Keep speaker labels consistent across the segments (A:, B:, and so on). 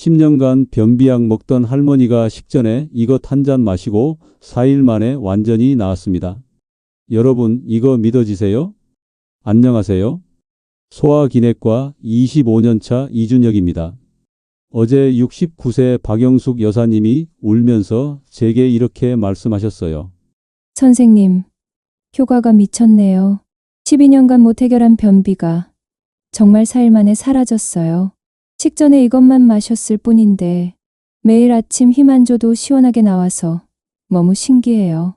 A: 10년간 변비약 먹던 할머니가 식전에 이것 한 잔 마시고 4일 만에 완전히 나았습니다. 여러분, 이거 믿어지세요? 안녕하세요. 소아기내과 25년차 이준혁입니다. 어제 69세 박영숙 여사님이 울면서 제게 이렇게 말씀하셨어요.
B: 선생님, 효과가 미쳤네요. 12년간 못 해결한 변비가 정말 4일 만에 사라졌어요. 식전에 이것만 마셨을 뿐인데 매일 아침 힘 안 줘도 시원하게 나와서 너무 신기해요.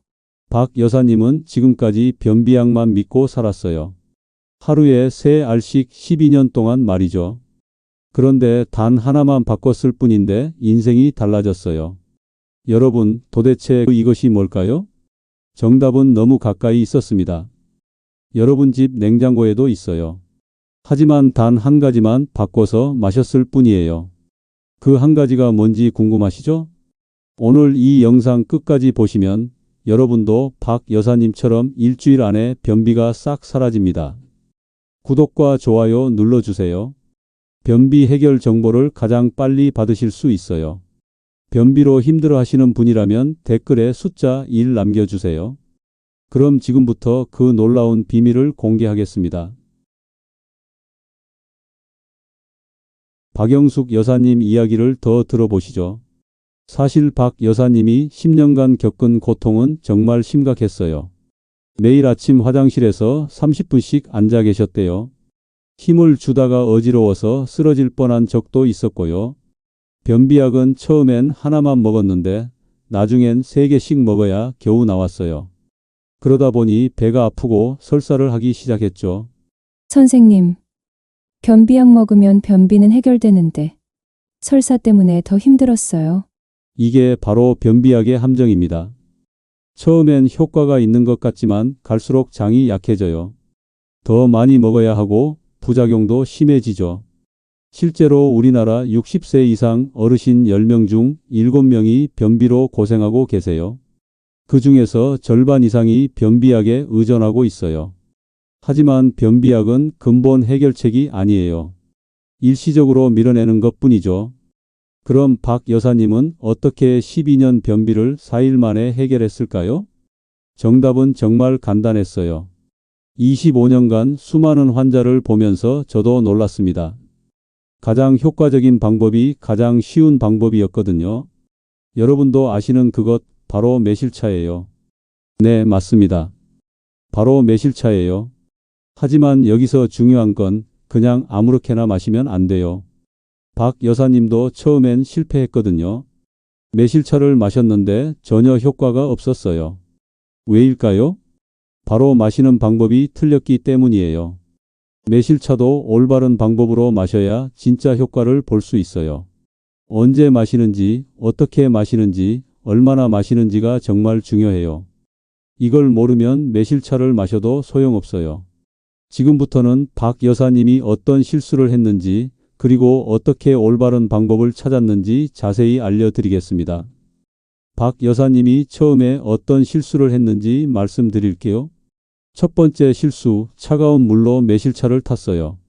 A: 박 여사님은 지금까지 변비약만 믿고 살았어요. 하루에 3알씩 12년 동안 말이죠. 그런데 단 하나만 바꿨을 뿐인데 인생이 달라졌어요. 여러분, 도대체 이것이 뭘까요? 정답은 너무 가까이 있었습니다. 여러분 집 냉장고에도 있어요. 하지만 단 한 가지만 바꿔서 마셨을 뿐이에요. 그 한 가지가 뭔지 궁금하시죠? 오늘 이 영상 끝까지 보시면 여러분도 박 여사님처럼 일주일 안에 변비가 싹 사라집니다. 구독과 좋아요 눌러주세요. 변비 해결 정보를 가장 빨리 받으실 수 있어요. 변비로 힘들어하시는 분이라면 댓글에 숫자 1 남겨주세요. 그럼 지금부터 그 놀라운 비밀을 공개하겠습니다. 박영숙 여사님 이야기를 더 들어보시죠. 사실 박 여사님이 10년간 겪은 고통은 정말 심각했어요. 매일 아침 화장실에서 30분씩 앉아 계셨대요. 힘을 주다가 어지러워서 쓰러질 뻔한 적도 있었고요. 변비약은 처음엔 하나만 먹었는데 나중엔 3개씩 먹어야 겨우 나왔어요. 그러다 보니 배가 아프고 설사를 하기 시작했죠.
B: 선생님, 변비약 먹으면 변비는 해결되는데 설사 때문에 더 힘들었어요.
A: 이게 바로 변비약의 함정입니다. 처음엔 효과가 있는 것 같지만 갈수록 장이 약해져요. 더 많이 먹어야 하고 부작용도 심해지죠. 실제로 우리나라 60세 이상 어르신 10명 중 7명이 변비로 고생하고 계세요. 그 중에서 절반 이상이 변비약에 의존하고 있어요. 하지만 변비약은 근본 해결책이 아니에요. 일시적으로 밀어내는 것뿐이죠. 그럼 박 여사님은 어떻게 12년 변비를 4일 만에 해결했을까요? 정답은 정말 간단했어요. 25년간 수많은 환자를 보면서 저도 놀랐습니다. 가장 효과적인 방법이 가장 쉬운 방법이었거든요. 여러분도 아시는 그것 바로 매실차예요. 네, 맞습니다. 바로 매실차예요. 하지만 여기서 중요한 건 그냥 아무렇게나 마시면 안 돼요. 박 여사님도 처음엔 실패했거든요. 매실차를 마셨는데 전혀 효과가 없었어요. 왜일까요? 바로 마시는 방법이 틀렸기 때문이에요. 매실차도 올바른 방법으로 마셔야 진짜 효과를 볼 수 있어요. 언제 마시는지, 어떻게 마시는지, 얼마나 마시는지가 정말 중요해요. 이걸 모르면 매실차를 마셔도 소용없어요. 지금부터는 박 여사님이 어떤 실수를 했는지, 그리고 어떻게 올바른 방법을 찾았는지 자세히 알려드리겠습니다. 박 여사님이 처음에 어떤 실수를 했는지 말씀드릴게요. 첫 번째 실수, 차가운 물로 매실차를 탔어요.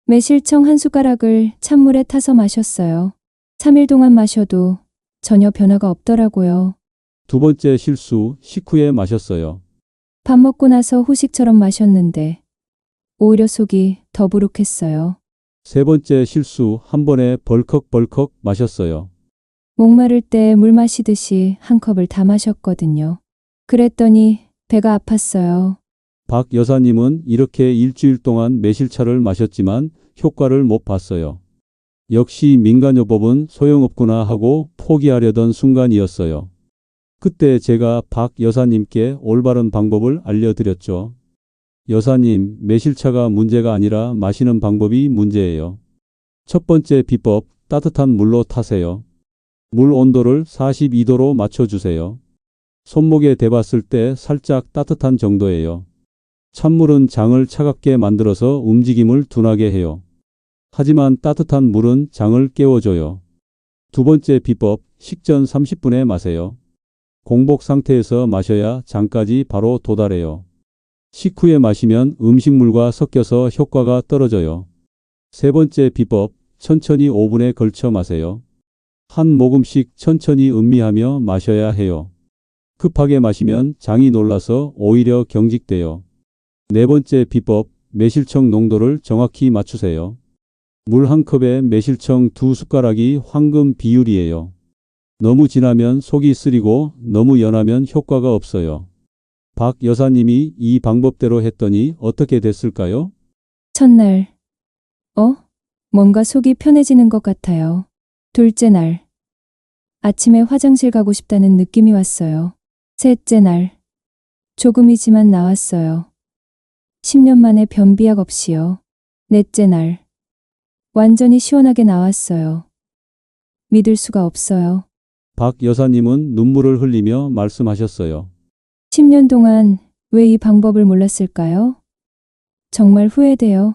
B: 매실청 한 숟가락을 찬물에 타서 마셨어요. 3일 동안 마셔도 전혀 변화가 없더라고요.
A: 두 번째 실수, 식후에 마셨어요.
B: 밥 먹고 나서 후식처럼 마셨는데 오히려 속이 더부룩했어요.
A: 세 번째 실수, 한 번에 벌컥벌컥 마셨어요.
B: 목마를 때 물 마시듯이 한 컵을 다 마셨거든요. 그랬더니 배가 아팠어요.
A: 박 여사님은 이렇게 일주일 동안 매실차를 마셨지만 효과를 못 봤어요. 역시 민간요법은 소용없구나 하고 포기하려던 순간이었어요. 그때 제가 박 여사님께 올바른 방법을 알려드렸죠. 여사님, 매실차가 문제가 아니라 마시는 방법이 문제예요. 첫 번째 비법, 따뜻한 물로 타세요. 물 온도를 42도로 맞춰주세요. 손목에 대봤을 때 살짝 따뜻한 정도예요. 찬물은 장을 차갑게 만들어서 움직임을 둔하게 해요. 하지만 따뜻한 물은 장을 깨워줘요. 두 번째 비법, 식전 30분에 마세요. 공복 상태에서 마셔야 장까지 바로 도달해요. 식후에 마시면 음식물과 섞여서 효과가 떨어져요. 세 번째 비법, 천천히 5분에 걸쳐 마세요. 한 모금씩 천천히 음미하며 마셔야 해요. 급하게 마시면 장이 놀라서 오히려 경직돼요. 네 번째 비법, 매실청 농도를 정확히 맞추세요. 물 한 컵에 매실청 2숟가락이 황금 비율이에요. 너무 진하면 속이 쓰리고 너무 연하면 효과가 없어요. 박 여사님이 이 방법대로 했더니 어떻게 됐을까요?
B: 첫날, 뭔가 속이 편해지는 것 같아요. 둘째 날, 아침에 화장실 가고 싶다는 느낌이 왔어요. 셋째 날, 조금이지만 나왔어요. 10년 만에 변비약 없이요. 넷째 날, 완전히 시원하게 나왔어요. 믿을 수가 없어요.
A: 박 여사님은 눈물을 흘리며 말씀하셨어요.
B: 10년 동안 왜 이 방법을 몰랐을까요? 정말 후회돼요.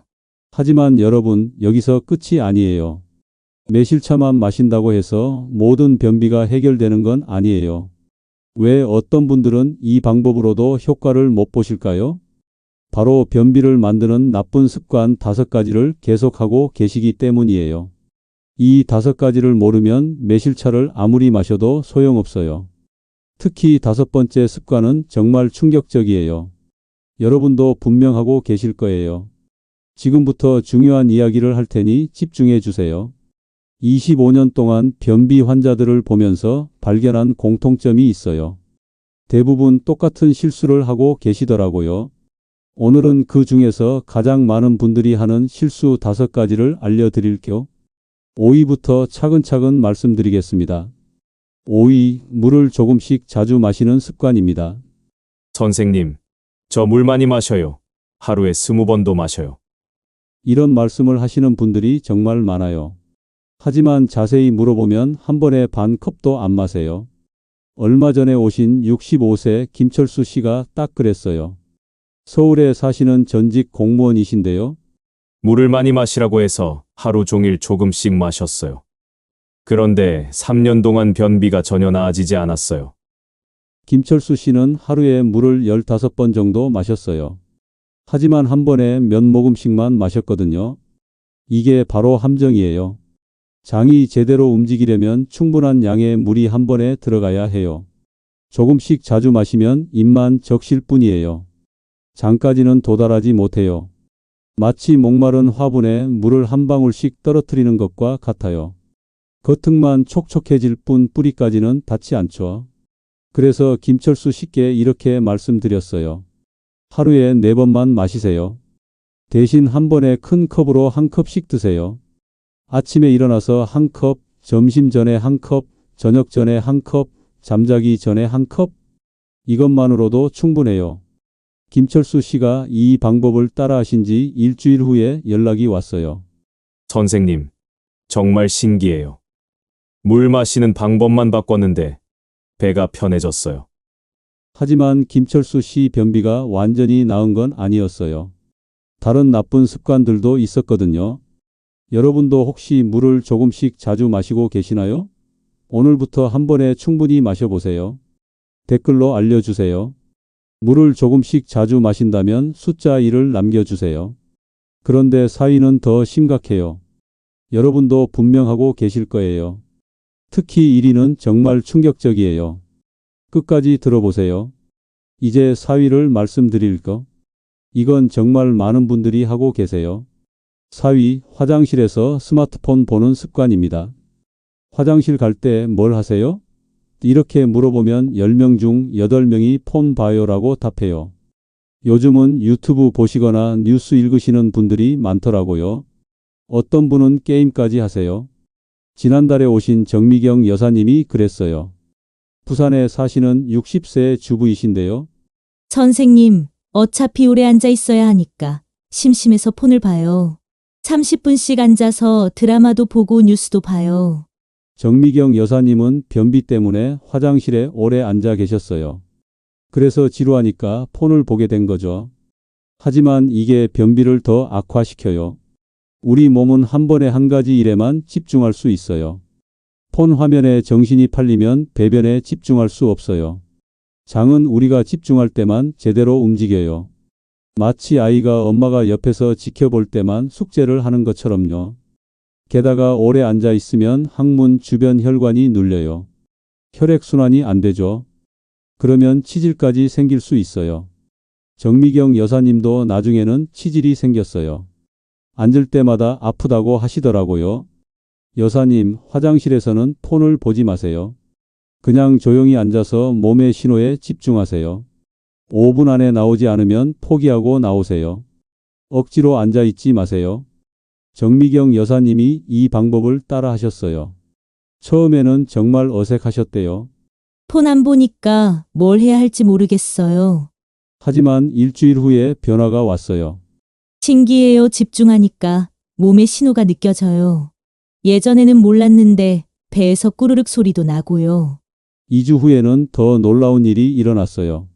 A: 하지만 여러분, 여기서 끝이 아니에요. 매실차만 마신다고 해서 모든 변비가 해결되는 건 아니에요. 왜 어떤 분들은 이 방법으로도 효과를 못 보실까요? 바로 변비를 만드는 나쁜 습관 5가지를 계속하고 계시기 때문이에요. 이 5가지를 모르면 매실차를 아무리 마셔도 소용없어요. 특히 5번째 습관은 정말 충격적이에요. 여러분도 분명하고 계실 거예요. 지금부터 중요한 이야기를 할 테니 집중해 주세요. 25년 동안 변비 환자들을 보면서 발견한 공통점이 있어요. 대부분 똑같은 실수를 하고 계시더라고요. 오늘은 그 중에서 가장 많은 분들이 하는 실수 5가지를 알려드릴게요. 5위부터 차근차근 말씀드리겠습니다. 5위, 물을 조금씩 자주 마시는 습관입니다.
C: 선생님, 저 물 많이 마셔요. 하루에 20번도 마셔요.
A: 이런 말씀을 하시는 분들이 정말 많아요. 하지만 자세히 물어보면 한 번에 반 컵도 안 마세요. 얼마 전에 오신 65세 김철수 씨가 딱 그랬어요. 서울에 사시는 전직 공무원이신데요.
C: 물을 많이 마시라고 해서 하루 종일 조금씩 마셨어요. 그런데 3년 동안 변비가 전혀 나아지지 않았어요.
A: 김철수 씨는 하루에 물을 15번 정도 마셨어요. 하지만 한 번에 몇 모금씩만 마셨거든요. 이게 바로 함정이에요. 장이 제대로 움직이려면 충분한 양의 물이 한 번에 들어가야 해요. 조금씩 자주 마시면 입만 적실 뿐이에요. 장까지는 도달하지 못해요. 마치 목마른 화분에 물을 한 방울씩 떨어뜨리는 것과 같아요. 겉흙만 촉촉해질 뿐 뿌리까지는 닿지 않죠. 그래서 김철수 씨께 이렇게 말씀드렸어요. 하루에 4번만 마시세요. 대신 한 번에 큰 컵으로 한 컵씩 드세요. 아침에 일어나서 한 컵, 점심 전에 한 컵, 저녁 전에 한 컵, 잠자기 전에 한 컵. 이것만으로도 충분해요. 김철수 씨가 이 방법을 따라 하신 지 일주일 후에 연락이 왔어요.
C: 선생님, 정말 신기해요. 물 마시는 방법만 바꿨는데 배가 편해졌어요.
A: 하지만 김철수 씨 변비가 완전히 나은 건 아니었어요. 다른 나쁜 습관들도 있었거든요. 여러분도 혹시 물을 조금씩 자주 마시고 계시나요? 오늘부터 한 번에 충분히 마셔보세요. 댓글로 알려주세요. 물을 조금씩 자주 마신다면 숫자 1을 남겨주세요. 그런데 4위는 더 심각해요. 여러분도 분명하고 계실 거예요. 특히 1위는 정말 충격적이에요. 끝까지 들어보세요. 이제 4위를 말씀드릴 거. 이건 정말 많은 분들이 하고 계세요. 4위, 화장실에서 스마트폰 보는 습관입니다. 화장실 갈 때 뭘 하세요? 이렇게 물어보면 10명 중 8명이 폰 봐요라고 답해요. 요즘은 유튜브 보시거나 뉴스 읽으시는 분들이 많더라고요. 어떤 분은 게임까지 하세요. 지난달에 오신 정미경 여사님이 그랬어요. 부산에 사시는 60세 주부이신데요.
D: 선생님, 어차피 오래 앉아 있어야 하니까 심심해서 폰을 봐요. 30분씩 앉아서 드라마도 보고 뉴스도 봐요.
A: 정미경 여사님은 변비 때문에 화장실에 오래 앉아 계셨어요. 그래서 지루하니까 폰을 보게 된 거죠. 하지만 이게 변비를 더 악화시켜요. 우리 몸은 한 번에 한 가지 일에만 집중할 수 있어요. 폰 화면에 정신이 팔리면 배변에 집중할 수 없어요. 장은 우리가 집중할 때만 제대로 움직여요. 마치 아이가 엄마가 옆에서 지켜볼 때만 숙제를 하는 것처럼요. 게다가 오래 앉아 있으면 항문 주변 혈관이 눌려요. 혈액순환이 안 되죠. 그러면 치질까지 생길 수 있어요. 정미경 여사님도 나중에는 치질이 생겼어요. 앉을 때마다 아프다고 하시더라고요. 여사님, 화장실에서는 폰을 보지 마세요. 그냥 조용히 앉아서 몸의 신호에 집중하세요. 5분 안에 나오지 않으면 포기하고 나오세요. 억지로 앉아 있지 마세요. 정미경 여사님이 이 방법을 따라 하셨어요. 처음에는 정말 어색하셨대요.
D: 폰 안 보니까 뭘 해야 할지 모르겠어요.
A: 하지만 일주일 후에 변화가 왔어요.
D: 신기해요. 집중하니까 몸의 신호가 느껴져요. 예전에는 몰랐는데 배에서 꾸르륵 소리도 나고요.
A: 2주 후에는 더 놀라운 일이 일어났어요.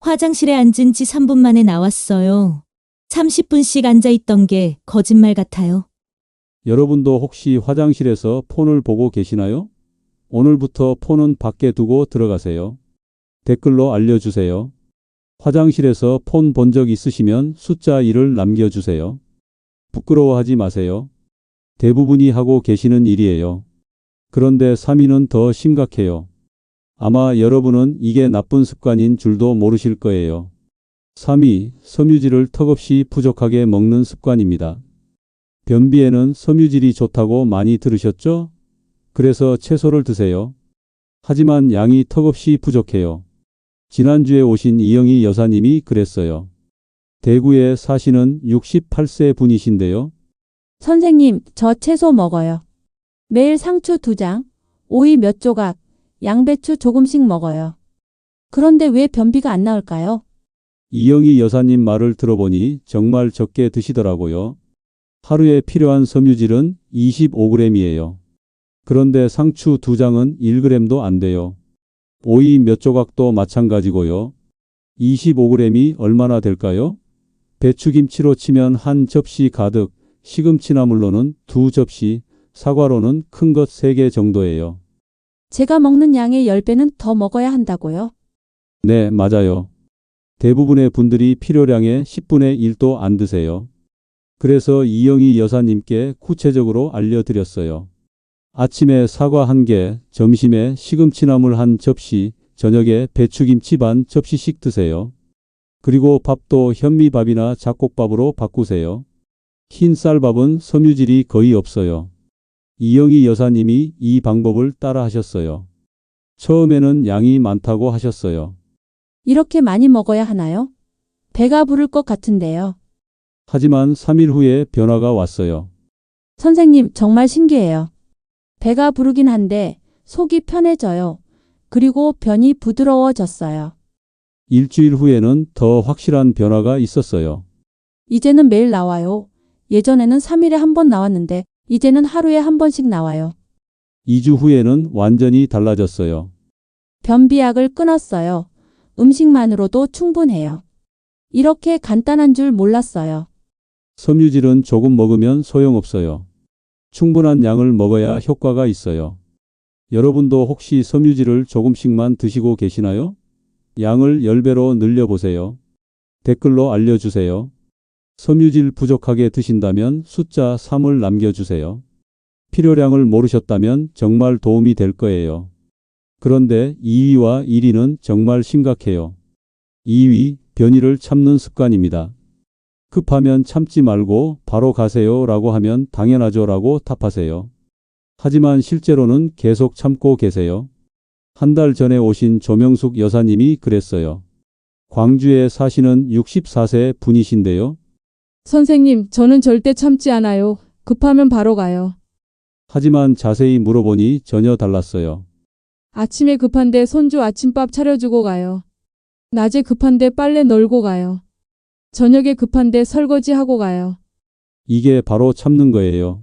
D: 화장실에 앉은 지 3분 만에 나왔어요. 30분씩 앉아 있던 게 거짓말 같아요.
A: 여러분도 혹시 화장실에서 폰을 보고 계시나요? 오늘부터 폰은 밖에 두고 들어가세요. 댓글로 알려주세요. 화장실에서 폰 본 적 있으시면 숫자 1을 남겨주세요. 부끄러워하지 마세요. 대부분이 하고 계시는 일이에요. 그런데 3위는 더 심각해요. 아마 여러분은 이게 나쁜 습관인 줄도 모르실 거예요. 3위, 섬유질을 턱없이 부족하게 먹는 습관입니다. 변비에는 섬유질이 좋다고 많이 들으셨죠? 그래서 채소를 드세요. 하지만 양이 턱없이 부족해요. 지난주에 오신 이영희 여사님이 그랬어요. 대구에 사시는 68세 분이신데요.
E: 선생님, 저 채소 먹어요. 매일 상추 2장, 오이 몇 조각, 양배추 조금씩 먹어요. 그런데 왜 변비가 안 나올까요?
A: 이영희 여사님 말을 들어보니 정말 적게 드시더라고요. 하루에 필요한 섬유질은 25g이에요. 그런데 상추 2장은 1g도 안 돼요. 오이 몇 조각도 마찬가지고요. 25g이 얼마나 될까요? 배추김치로 치면 한 접시 가득, 시금치나물로는 2접시, 사과로는 큰 것 3개 정도예요.
E: 제가 먹는 양의 10배는 더 먹어야 한다고요?
A: 네, 맞아요. 대부분의 분들이 필요량의 10분의 1도 안 드세요. 그래서 이영희 여사님께 구체적으로 알려드렸어요. 아침에 사과 1개, 점심에 시금치나물 1접시, 저녁에 배추김치 반 접시씩 드세요. 그리고 밥도 현미밥이나 잡곡밥으로 바꾸세요. 흰 쌀밥은 섬유질이 거의 없어요. 이영희 여사님이 이 방법을 따라 하셨어요. 처음에는 양이 많다고 하셨어요.
E: 이렇게 많이 먹어야 하나요? 배가 부를 것 같은데요.
A: 하지만 3일 후에 변화가 왔어요.
E: 선생님, 정말 신기해요. 배가 부르긴 한데 속이 편해져요. 그리고 변이 부드러워졌어요.
A: 일주일 후에는 더 확실한 변화가 있었어요.
E: 이제는 매일 나와요. 예전에는 3일에 한 번 나왔는데 이제는 하루에 한 번씩 나와요.
A: 2주 후에는 완전히 달라졌어요.
E: 변비약을 끊었어요. 음식만으로도 충분해요. 이렇게 간단한 줄 몰랐어요.
A: 섬유질은 조금 먹으면 소용없어요. 충분한 양을 먹어야 효과가 있어요. 여러분도 혹시 섬유질을 조금씩만 드시고 계시나요? 양을 10배로 늘려보세요. 댓글로 알려주세요. 섬유질 부족하게 드신다면 숫자 3을 남겨주세요. 필요량을 모르셨다면 정말 도움이 될 거예요. 그런데 2위와 1위는 정말 심각해요. 2위, 변이를 참는 습관입니다. 급하면 참지 말고 바로 가세요 라고 하면 당연하죠 라고 답하세요. 하지만 실제로는 계속 참고 계세요. 한 달 전에 오신 조명숙 여사님이 그랬어요. 광주에 사시는 64세 분이신데요.
F: 선생님, 저는 절대 참지 않아요. 급하면 바로 가요.
A: 하지만 자세히 물어보니 전혀 달랐어요.
F: 아침에 급한데 손주 아침밥 차려주고 가요. 낮에 급한데 빨래 널고 가요. 저녁에 급한데 설거지하고 가요.
A: 이게 바로 참는 거예요.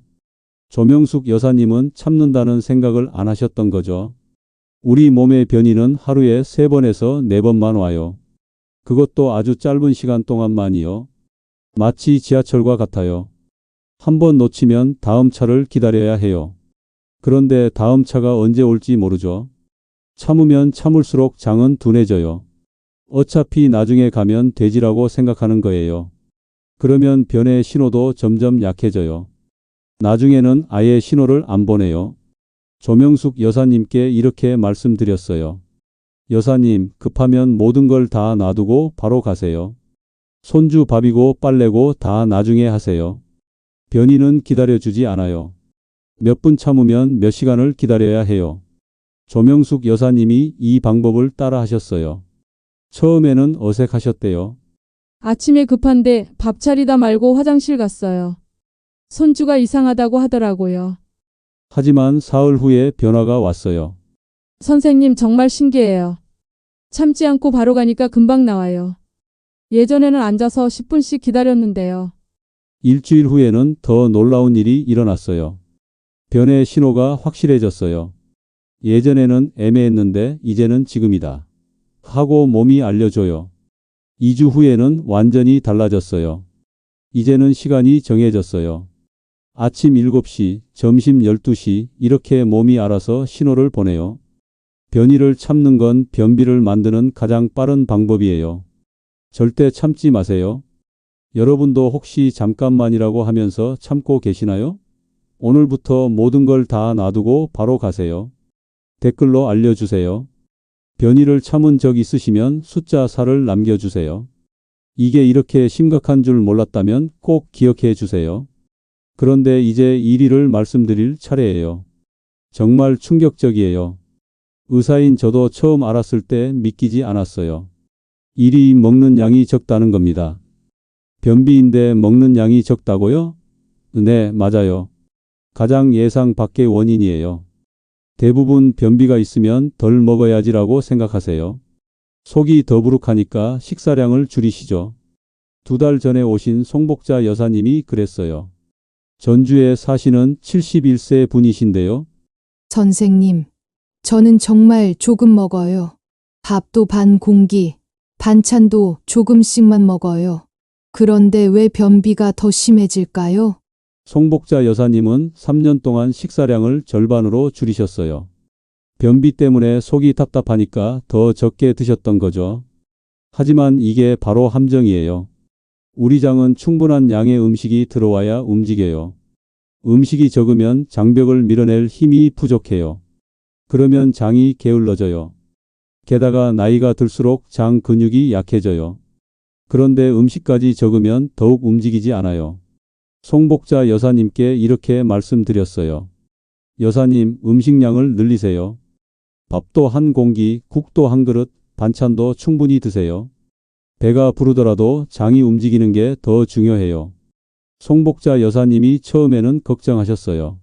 A: 조명숙 여사님은 참는다는 생각을 안 하셨던 거죠. 우리 몸의 변이는 하루에 3번에서 4번만 와요. 그것도 아주 짧은 시간 동안만이요. 마치 지하철과 같아요. 한 번 놓치면 다음 차를 기다려야 해요. 그런데 다음 차가 언제 올지 모르죠. 참으면 참을수록 장은 둔해져요. 어차피 나중에 가면 되지라고 생각하는 거예요. 그러면 변의 신호도 점점 약해져요. 나중에는 아예 신호를 안 보내요. 조명숙 여사님께 이렇게 말씀드렸어요. 여사님, 급하면 모든 걸 다 놔두고 바로 가세요. 손주 밥이고 빨래고 다 나중에 하세요. 변희는 기다려주지 않아요. 몇 분 참으면 몇 시간을 기다려야 해요. 조명숙 여사님이 이 방법을 따라 하셨어요. 처음에는 어색하셨대요.
F: 아침에 급한데 밥 차리다 말고 화장실 갔어요. 손주가 이상하다고 하더라고요.
A: 하지만 사흘 후에 변화가 왔어요.
F: 선생님 정말 신기해요. 참지 않고 바로 가니까 금방 나와요. 예전에는 앉아서 10분씩 기다렸는데요.
A: 일주일 후에는 더 놀라운 일이 일어났어요. 변의 신호가 확실해졌어요. 예전에는 애매했는데 이제는 지금이다. 하고 몸이 알려줘요. 2주 후에는 완전히 달라졌어요. 이제는 시간이 정해졌어요. 아침 7시, 점심 12시 이렇게 몸이 알아서 신호를 보내요. 변이를 참는 건 변비를 만드는 가장 빠른 방법이에요. 절대 참지 마세요. 여러분도 혹시 잠깐만이라고 하면서 참고 계시나요? 오늘부터 모든 걸 다 놔두고 바로 가세요. 댓글로 알려주세요. 변이를 참은 적 있으시면 숫자 4를 남겨주세요. 이게 이렇게 심각한 줄 몰랐다면 꼭 기억해 주세요. 그런데 이제 1위를 말씀드릴 차례예요. 정말 충격적이에요. 의사인 저도 처음 알았을 때 믿기지 않았어요. 1위 먹는 양이 적다는 겁니다. 변비인데 먹는 양이 적다고요? 네, 맞아요. 가장 예상 밖의 원인이에요. 대부분 변비가 있으면 덜 먹어야지라고 생각하세요. 속이 더부룩하니까 식사량을 줄이시죠. 2달 전에 오신 송복자 여사님이 그랬어요. 전주에 사시는 71세 분이신데요.
G: 선생님, 저는 정말 조금 먹어요. 밥도 반 공기, 반찬도 조금씩만 먹어요. 그런데 왜 변비가 더 심해질까요?
A: 송복자 여사님은 3년 동안 식사량을 절반으로 줄이셨어요. 변비 때문에 속이 답답하니까 더 적게 드셨던 거죠. 하지만 이게 바로 함정이에요. 우리 장은 충분한 양의 음식이 들어와야 움직여요. 음식이 적으면 장벽을 밀어낼 힘이 부족해요. 그러면 장이 게을러져요. 게다가 나이가 들수록 장 근육이 약해져요. 그런데 음식까지 적으면 더욱 움직이지 않아요. 송복자 여사님께 이렇게 말씀드렸어요. 여사님, 음식량을 늘리세요. 밥도 한 공기, 국도 한 그릇, 반찬도 충분히 드세요. 배가 부르더라도 장이 움직이는 게 더 중요해요. 송복자 여사님이 처음에는 걱정하셨어요.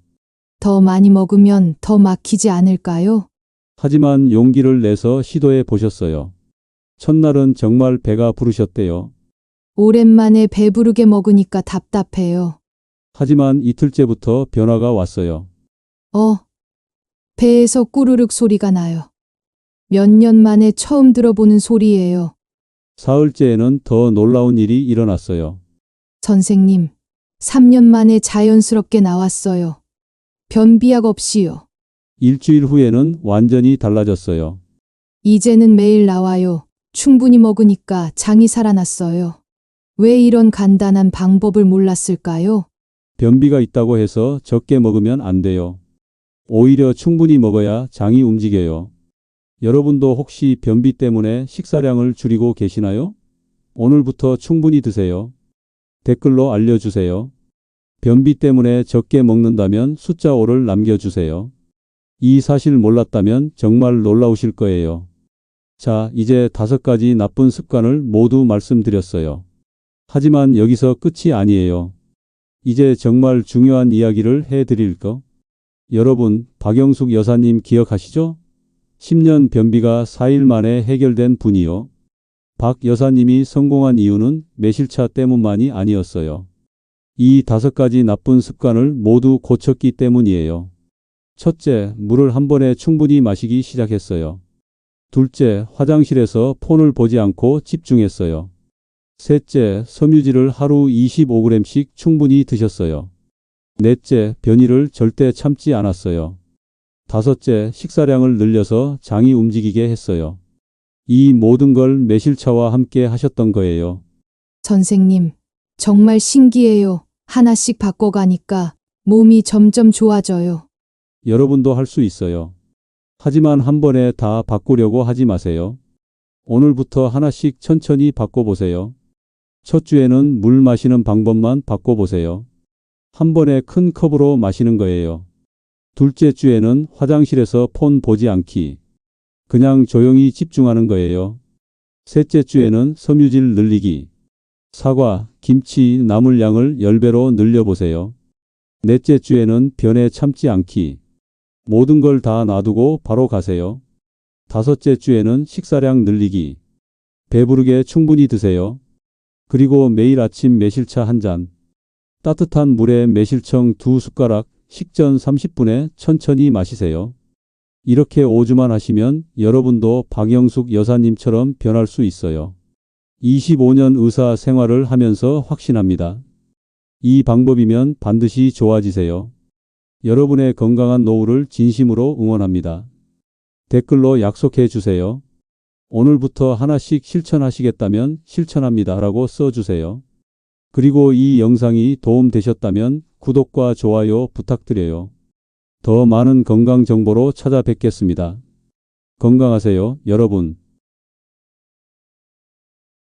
G: 더 많이 먹으면 더 막히지 않을까요?
A: 하지만 용기를 내서 시도해 보셨어요. 첫날은 정말 배가 부르셨대요.
G: 오랜만에 배부르게 먹으니까 답답해요.
A: 하지만 이틀째부터 변화가 왔어요.
G: 배에서 꾸르륵 소리가 나요. 몇 년 만에 처음 들어보는 소리예요.
A: 사흘째에는 더 놀라운 일이 일어났어요.
G: 선생님, 3년 만에 자연스럽게 나왔어요. 변비약 없이요.
A: 일주일 후에는 완전히 달라졌어요.
G: 이제는 매일 나와요. 충분히 먹으니까 장이 살아났어요. 왜 이런 간단한 방법을 몰랐을까요?
A: 변비가 있다고 해서 적게 먹으면 안 돼요. 오히려 충분히 먹어야 장이 움직여요. 여러분도 혹시 변비 때문에 식사량을 줄이고 계시나요? 오늘부터 충분히 드세요. 댓글로 알려주세요. 변비 때문에 적게 먹는다면 숫자 5를 남겨주세요. 이 사실 몰랐다면 정말 놀라우실 거예요. 자, 이제 5가지 나쁜 습관을 모두 말씀드렸어요. 하지만 여기서 끝이 아니에요. 이제 정말 중요한 이야기를 해드릴 거. 여러분, 박영숙 여사님 기억하시죠? 10년 변비가 4일 만에 해결된 분이요. 박 여사님이 성공한 이유는 매실차 때문만이 아니었어요. 이 5가지 나쁜 습관을 모두 고쳤기 때문이에요. 첫째, 물을 한 번에 충분히 마시기 시작했어요. 둘째, 화장실에서 폰을 보지 않고 집중했어요. 셋째, 섬유질을 하루 25g씩 충분히 드셨어요. 넷째, 변이를 절대 참지 않았어요. 다섯째, 식사량을 늘려서 장이 움직이게 했어요. 이 모든 걸 매실차와 함께 하셨던 거예요.
G: 선생님, 정말 신기해요. 하나씩 바꿔가니까 몸이 점점 좋아져요.
A: 여러분도 할 수 있어요. 하지만 한 번에 다 바꾸려고 하지 마세요. 오늘부터 하나씩 천천히 바꿔보세요. 첫 주에는 물 마시는 방법만 바꿔보세요. 한 번에 큰 컵으로 마시는 거예요. 둘째 주에는 화장실에서 폰 보지 않기. 그냥 조용히 집중하는 거예요. 셋째 주에는 섬유질 늘리기. 사과, 김치, 나물 양을 10배로 늘려보세요. 넷째 주에는 변에 참지 않기. 모든 걸 다 놔두고 바로 가세요. 다섯째 주에는 식사량 늘리기. 배부르게 충분히 드세요. 그리고 매일 아침 매실차 한 잔. 따뜻한 물에 매실청 2숟가락, 식전 30분에 천천히 마시세요. 이렇게 5주만 하시면 여러분도 박영숙 여사님처럼 변할 수 있어요. 25년 의사 생활을 하면서 확신합니다. 이 방법이면 반드시 좋아지세요. 여러분의 건강한 노후를 진심으로 응원합니다. 댓글로 약속해 주세요. 오늘부터 하나씩 실천하시겠다면 실천합니다 라고 써주세요. 그리고 이 영상이 도움되셨다면 구독과 좋아요 부탁드려요. 더 많은 건강 정보로 찾아뵙겠습니다. 건강하세요, 여러분.